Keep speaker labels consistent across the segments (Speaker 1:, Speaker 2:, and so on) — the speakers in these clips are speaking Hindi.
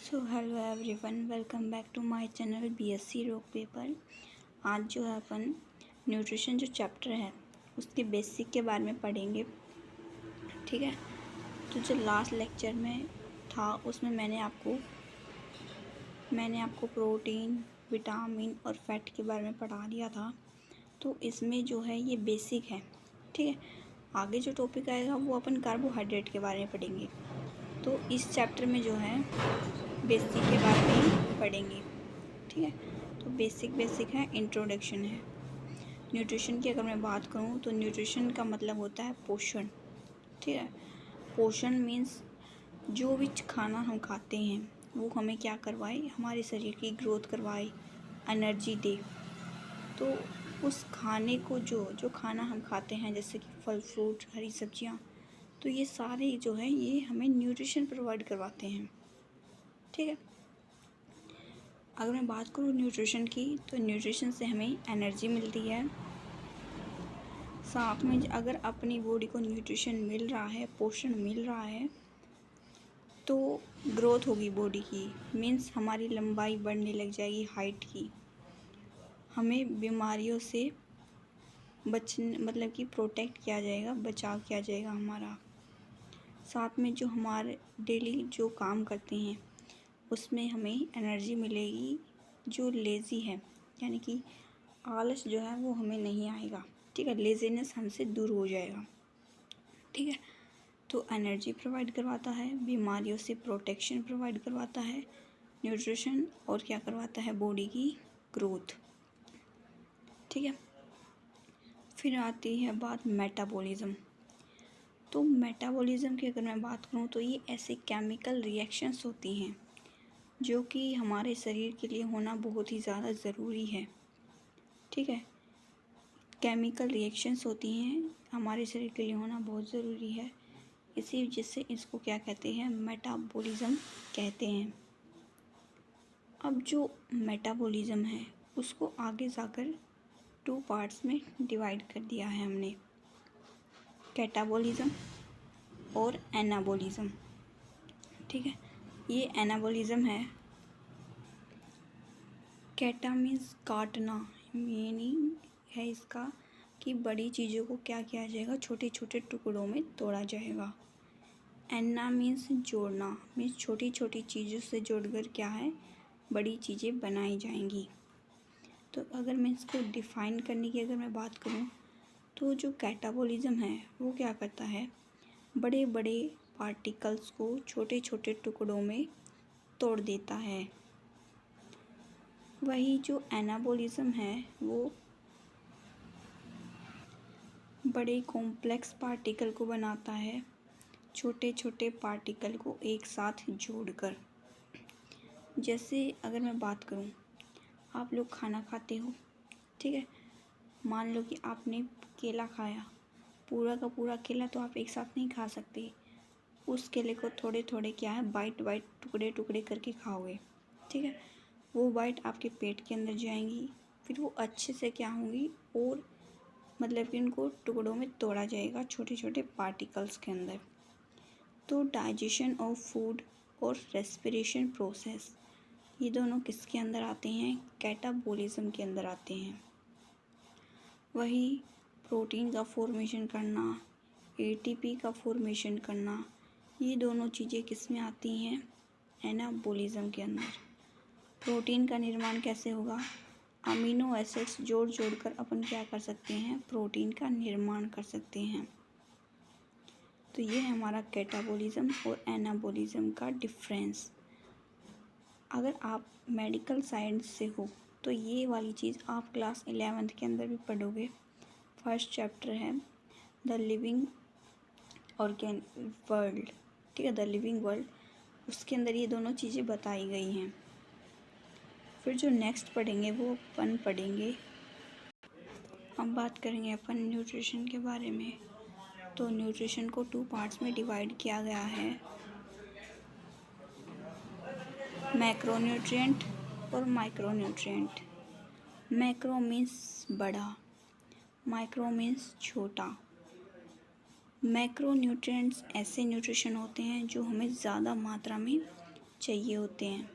Speaker 1: So hello everyone, welcome back to my channel BSc rock paper. आज जो है अपन न्यूट्रिशन जो चैप्टर है उसके बेसिक के बारे में पढ़ेंगे। ठीक है, तो जो लास्ट लेक्चर में था उसमें मैंने आपको प्रोटीन, विटामिन और फैट के बारे में पढ़ा दिया था। तो इसमें जो है ये बेसिक है। ठीक है, आगे जो टॉपिक आएगा वो अपन कार्बोहाइड्रेट के बारे में पढ़ेंगे। तो इस चैप्टर में जो है बेसिक के बारे में ही पढ़ेंगे। ठीक है, तो बेसिक है, इंट्रोडक्शन है। न्यूट्रिशन की अगर मैं बात करूँ तो न्यूट्रिशन का मतलब होता है पोषण। ठीक है, पोषण मीन्स जो भी खाना हम खाते हैं वो हमें क्या करवाए, हमारे शरीर की ग्रोथ करवाए, एनर्जी दे। तो उस खाने को जो खाना हम खाते हैं जैसे कि फल फ्रूट, हरी सब्जियाँ, तो ये सारे जो है ये हमें न्यूट्रिशन प्रोवाइड करवाते हैं। ठीक है, अगर मैं बात करूँ न्यूट्रिशन की तो न्यूट्रिशन से हमें एनर्जी मिलती है। साथ में अगर अपनी बॉडी को न्यूट्रिशन मिल रहा है, पोषण मिल रहा है, तो ग्रोथ होगी बॉडी की। मीन्स हमारी लंबाई बढ़ने लग जाएगी, हाइट की। हमें बीमारियों से मतलब कि प्रोटेक्ट किया जाएगा, बचाव किया जाएगा हमारा। साथ में जो हमारे डेली जो काम करते हैं उसमें हमें एनर्जी मिलेगी। जो लेज़ी है यानी कि आलस जो है वो हमें नहीं आएगा। ठीक है, लेज़ीनेस हमसे दूर हो जाएगा। ठीक है, तो एनर्जी प्रोवाइड करवाता है, बीमारियों से प्रोटेक्शन प्रोवाइड करवाता है न्यूट्रिशन, और क्या करवाता है, बॉडी की ग्रोथ। ठीक है, फिर आती है बात मेटाबॉलिज्म। तो मेटाबॉलिज्म की अगर मैं बात करूँ तो ये ऐसे केमिकल रिएक्शंस होती हैं जो कि हमारे शरीर के लिए होना बहुत ही ज़्यादा ज़रूरी है। ठीक है, केमिकल रिएक्शंस होती हैं हमारे शरीर के लिए होना बहुत ज़रूरी है। इसी वजह से इसको क्या कहते हैं, मेटाबॉलिज्म कहते हैं। अब जो मेटाबॉलिज्म है उसको आगे जाकर 2 पार्ट्स में डिवाइड कर दिया है हमने, कैटाबॉलिज्म और एनाबॉलिज्म। ठीक है, ये एनाबॉलिज्म है। कैटा मीन्स काटना, मीनिंग है इसका कि बड़ी चीज़ों को क्या किया जाएगा, छोटे छोटे टुकड़ों में तोड़ा जाएगा। एना मीन्स जोड़ना, मीन्स छोटी छोटी चीज़ों से जोड़कर क्या है, बड़ी चीज़ें बनाई जाएंगी। तो अगर मैं इसको डिफ़ाइन करने की अगर मैं बात करूँ तो जो कैटाबॉलिज्म है वो क्या करता है, बड़े बड़े पार्टिकल्स को छोटे छोटे टुकड़ों में तोड़ देता है। वही जो एनाबॉलिज्म है वो बड़े कॉम्प्लेक्स पार्टिकल को बनाता है, छोटे छोटे पार्टिकल को एक साथ जोड़कर। जैसे अगर मैं बात करूं, आप लोग खाना खाते हो, ठीक है, मान लो कि आपने केला खाया, पूरा का पूरा केला तो आप एक साथ नहीं खा सकते। उस केले को थोड़े थोड़े क्या है, बाइट बाइट, टुकड़े टुकड़े करके खाओगे। ठीक है, वो बाइट आपके पेट के अंदर जाएंगी, फिर वो अच्छे से क्या होंगी, और मतलब कि उनको टुकड़ों में तोड़ा जाएगा छोटे छोटे पार्टिकल्स के अंदर। तो डाइजेशन ऑफ फूड और रेस्पिरेशन प्रोसेस, ये दोनों किसके अंदर आते हैं, कैटाबॉलिज्म के अंदर आते हैं। वही प्रोटीन का फॉर्मेशन करना, एटीपी का फॉर्मेशन करना, ये दोनों चीज़ें किस में आती हैं, एनाबॉलिज्म के अंदर। प्रोटीन का निर्माण कैसे होगा, अमीनो एसिड्स जोड़ जोड़कर अपन क्या कर सकते हैं, प्रोटीन का निर्माण कर सकते हैं। तो ये है हमारा कैटाबॉलिज्म और एनाबॉलिज्म का डिफरेंस। अगर आप मेडिकल साइंस से हो तो ये वाली चीज़ आप क्लास 11th के अंदर भी पढ़ोगे। फर्स्ट चैप्टर है द लिविंग ऑर्गेन वर्ल्ड। ठीक है, द लिविंग वर्ल्ड, उसके अंदर ये दोनों चीज़ें बताई गई हैं। फिर जो नेक्स्ट पढ़ेंगे वो अपन पढ़ेंगे, अब बात करेंगे अपन न्यूट्रिशन के बारे में। तो न्यूट्रिशन को 2 पार्ट्स में डिवाइड किया गया है, मैक्रोन्यूट्रिएंट और माइक्रोन्यूट्रिएंट। मैक्रो मीन्स बड़ा, माइक्रो मीन्स छोटा। मैक्रोन्यूट्रिएंट्स ऐसे न्यूट्रिशन होते हैं जो हमें ज़्यादा मात्रा में चाहिए होते हैं।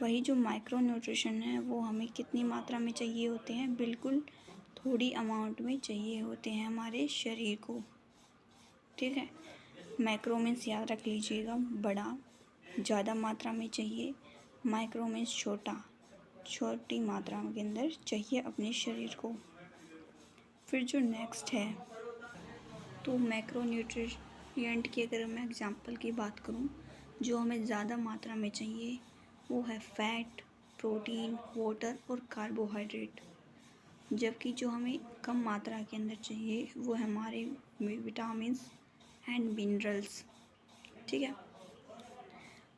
Speaker 1: वही जो माइक्रो न्यूट्रिशन है वो हमें कितनी मात्रा में चाहिए होते हैं, बिल्कुल थोड़ी अमाउंट में चाहिए होते हैं हमारे शरीर को। ठीक है, मैक्रो मीन्स याद रख लीजिएगा बड़ा, ज़्यादा मात्रा में चाहिए। माइक्रो मीन्स छोटा, छोटी मात्रा के अंदर चाहिए अपने शरीर को। फिर जो नेक्स्ट है तो मैक्रो न्यूट्रिएंट की अगर मैं एग्जांपल की बात करूं, जो हमें ज़्यादा मात्रा में चाहिए वो है फैट, प्रोटीन, वाटर और कार्बोहाइड्रेट। जबकि जो हमें कम मात्रा के अंदर चाहिए वो है हमारे विटामिन्स एंड मिनरल्स। ठीक है,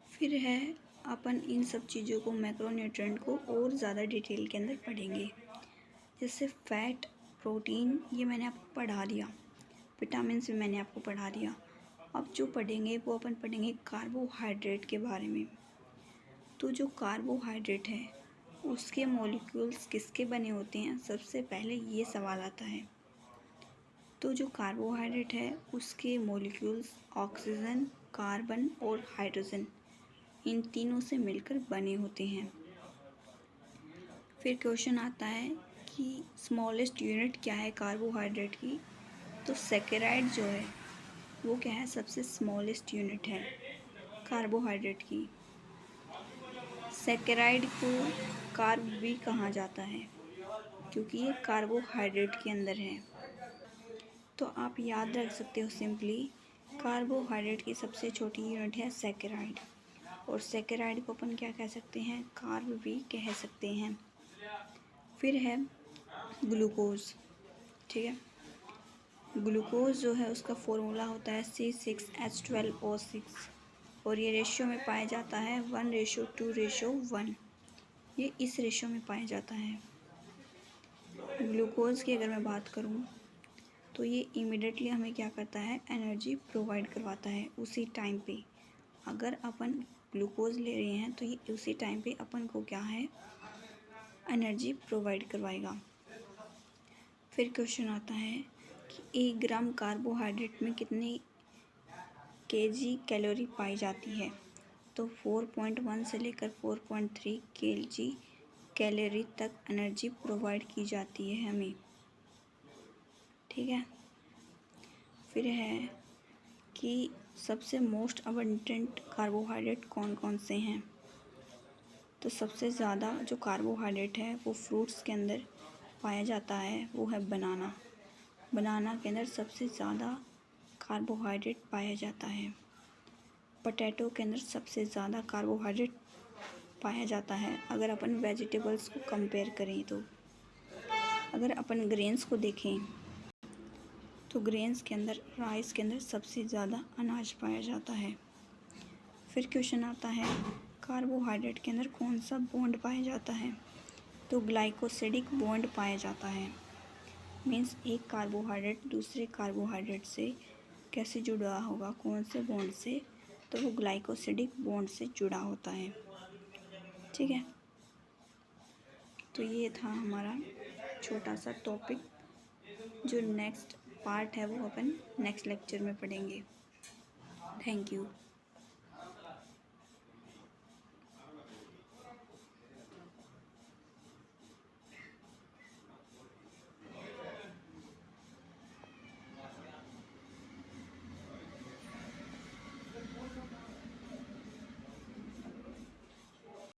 Speaker 1: फिर है अपन इन सब चीज़ों को मैक्रोन्यूट्रिएंट को और ज़्यादा डिटेल के अंदर पढ़ेंगे। जैसे फैट, प्रोटीन ये मैंने आपको पढ़ा दिया, विटामिन्स भी मैंने आपको पढ़ा दिया। अब जो पढ़ेंगे वो अपन पढ़ेंगे कार्बोहाइड्रेट के बारे में। तो जो कार्बोहाइड्रेट है उसके मॉलिक्यूल्स किसके बने होते हैं, सबसे पहले ये सवाल आता है। तो जो कार्बोहाइड्रेट है उसके मॉलिक्यूल्स ऑक्सीजन, कार्बन और हाइड्रोजन, इन तीनों से मिलकर बने होते हैं। फिर क्वेश्चन आता है कि स्मॉलेस्ट यूनिट क्या है कार्बोहाइड्रेट की। तो सैकेराइड जो है वो क्या है, सबसे स्मॉलेस्ट यूनिट है कार्बोहाइड्रेट की। सैकेराइड को कार्ब भी कहा जाता है क्योंकि ये कार्बोहाइड्रेट के अंदर है। तो आप याद रख सकते हो सिंपली, कार्बोहाइड्रेट की सबसे छोटी यूनिट है सैकेराइड, और सैकेराइड को अपन क्या कह सकते हैं, कार्ब भी कह सकते हैं। फिर है ग्लूकोज। ठीक है, ग्लूकोज जो है उसका फॉर्मूला होता है C6H12O6 और ये रेशियो में पाया जाता है 1:2:1। ये इस रेशियो में पाया जाता है। ग्लूकोज की अगर मैं बात करूं तो ये इमिडिएटली हमें क्या करता है, एनर्जी प्रोवाइड करवाता है उसी टाइम पे। अगर अपन ग्लूकोज ले रहे हैं तो ये उसी टाइम पे अपन को क्या है, एनर्जी प्रोवाइड करवाएगा। फिर क्वेश्चन आता है कि 1 ग्राम कार्बोहाइड्रेट में कितने केजी कैलोरी पाई जाती है। तो 4.1 से लेकर 4.3 केजी कैलोरी तक एनर्जी प्रोवाइड की जाती है हमें। ठीक है, फिर है कि सबसे मोस्ट अबंडेंट कार्बोहाइड्रेट कौन कौन से हैं। तो सबसे ज़्यादा जो कार्बोहाइड्रेट है वो फ्रूट्स के अंदर पाया जाता है, वो है बनाना। बनाना के अंदर सबसे ज़्यादा कार्बोहाइड्रेट पाया जाता है। पोटैटो के अंदर सबसे ज़्यादा कार्बोहाइड्रेट पाया जाता है अगर अपन वेजिटेबल्स को कंपेयर करें तो। अगर अपन ग्रेन्स को देखें तो ग्रेन्स के अंदर, राइस के अंदर सबसे ज़्यादा अनाज पाया जाता है। फिर क्वेश्चन आता है कार्बोहाइड्रेट के अंदर कौन सा बॉन्ड पाया जाता है। तो ग्लाइकोसिडिक बॉन्ड पाया जाता है। मीन्स एक कार्बोहाइड्रेट दूसरे कार्बोहाइड्रेट से कैसे जुड़ा होगा, कौन से बॉन्ड से, तो वो ग्लाइकोसिडिक बॉन्ड से जुड़ा होता है। ठीक है, तो ये था हमारा छोटा सा टॉपिक। जो नेक्स्ट पार्ट है वो अपन नेक्स्ट लेक्चर में पढ़ेंगे। Thank you.